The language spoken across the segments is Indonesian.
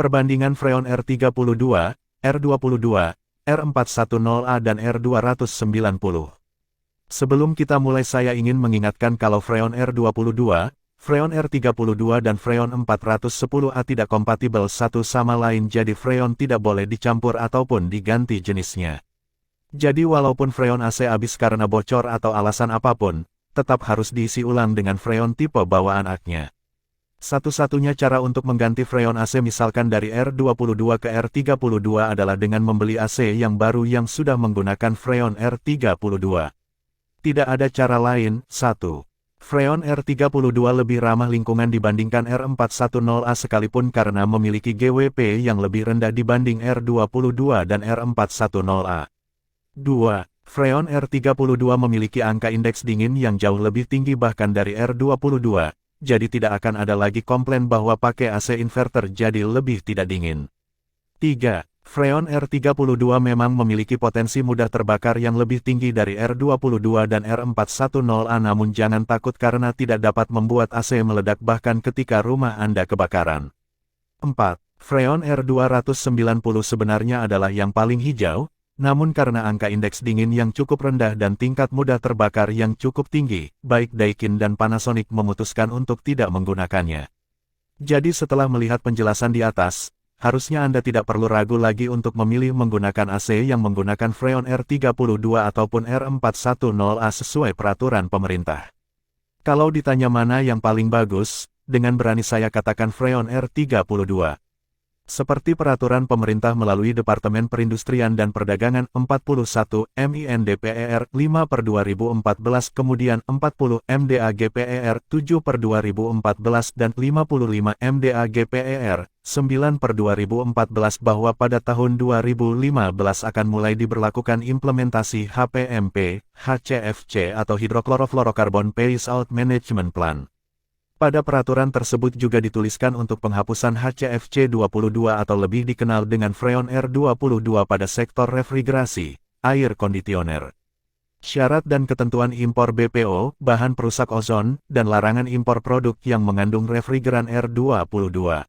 Perbandingan Freon R32, R22, R410A dan R290. Sebelum kita mulai saya ingin mengingatkan kalau Freon R22, Freon R32 dan Freon 410A tidak kompatibel satu sama lain, jadi Freon tidak boleh dicampur ataupun diganti jenisnya. Jadi walaupun Freon AC habis karena bocor atau alasan apapun, tetap harus diisi ulang dengan Freon tipe bawaan aknya. Satu-satunya cara untuk mengganti Freon AC misalkan dari R22 ke R32 adalah dengan membeli AC yang baru yang sudah menggunakan Freon R32. Tidak ada cara lain. 1. Freon R32 lebih ramah lingkungan dibandingkan R410A sekalipun karena memiliki GWP yang lebih rendah dibanding R22 dan R410A. 2. Freon R32 memiliki angka indeks dingin yang jauh lebih tinggi bahkan dari R22, jadi tidak akan ada lagi komplain bahwa pakai AC inverter jadi lebih tidak dingin. 3. Freon R32 memang memiliki potensi mudah terbakar yang lebih tinggi dari R22 dan R410A, namun jangan takut karena tidak dapat membuat AC meledak bahkan ketika rumah Anda kebakaran. 4. Freon R290 sebenarnya adalah yang paling hijau, namun karena angka indeks dingin yang cukup rendah dan tingkat mudah terbakar yang cukup tinggi, baik Daikin dan Panasonic memutuskan untuk tidak menggunakannya. Jadi setelah melihat penjelasan di atas, harusnya Anda tidak perlu ragu lagi untuk memilih menggunakan AC yang menggunakan Freon R32 ataupun R410A sesuai peraturan pemerintah. Kalau ditanya mana yang paling bagus, dengan berani saya katakan Freon R32. Seperti peraturan pemerintah melalui Departemen Perindustrian dan Perdagangan 41 MINDPER 5/2014 kemudian 40 MDAGPER 7/2014 dan 55 MDAGPER 9/2014 bahwa pada tahun 2015 akan mulai diberlakukan implementasi HPMP, HCFC atau Hydrochlorofluorocarbon Phase Out Management Plan. Pada peraturan tersebut juga dituliskan untuk penghapusan HCFC 22 atau lebih dikenal dengan Freon R22 pada sektor refrigerasi, air kondisioner. Syarat dan ketentuan impor BPO, bahan perusak ozon, dan larangan impor produk yang mengandung refrigeran R22.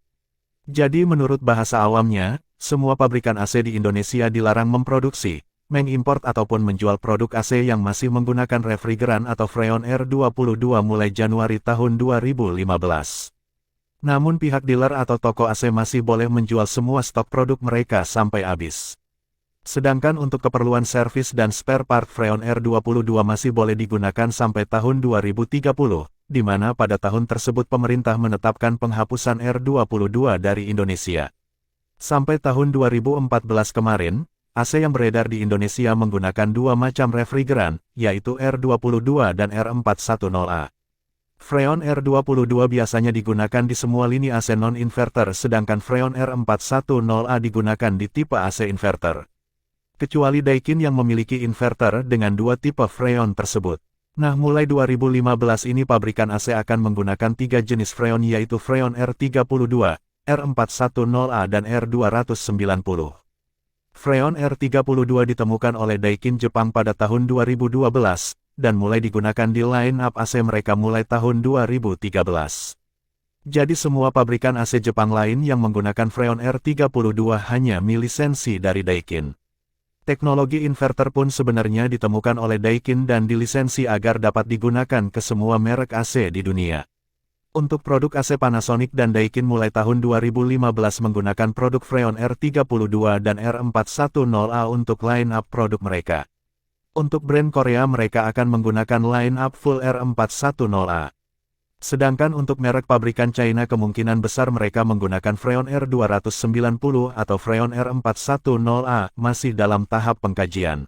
Jadi menurut bahasa awamnya, semua pabrikan AC di Indonesia dilarang memproduksi, mengimport ataupun menjual produk AC yang masih menggunakan refrigeran atau Freon R22 mulai Januari tahun 2015. Namun pihak dealer atau toko AC masih boleh menjual semua stok produk mereka sampai habis. Sedangkan untuk keperluan servis dan spare part Freon R22 masih boleh digunakan sampai tahun 2030, di mana pada tahun tersebut pemerintah menetapkan penghapusan R22 dari Indonesia. Sampai tahun 2014 kemarin, AC yang beredar di Indonesia menggunakan dua macam refrigeran, yaitu R22 dan R410A. Freon R22 biasanya digunakan di semua lini AC non-inverter sedangkan Freon R410A digunakan di tipe AC inverter. Kecuali Daikin yang memiliki inverter dengan dua tipe Freon tersebut. Nah mulai 2015 ini pabrikan AC akan menggunakan tiga jenis Freon yaitu Freon R32, R410A dan R290. Freon R32 ditemukan oleh Daikin Jepang pada tahun 2012, dan mulai digunakan di line-up AC mereka mulai tahun 2013. Jadi semua pabrikan AC Jepang lain yang menggunakan Freon R32 hanya milisensi dari Daikin. Teknologi inverter pun sebenarnya ditemukan oleh Daikin dan dilisensi agar dapat digunakan ke semua merek AC di dunia. Untuk produk AC Panasonic dan Daikin mulai tahun 2015 menggunakan produk Freon R32 dan R410A untuk line-up produk mereka. Untuk brand Korea mereka akan menggunakan line-up full R410A. Sedangkan untuk merek pabrikan China kemungkinan besar mereka menggunakan Freon R290 atau Freon R410A masih dalam tahap pengkajian.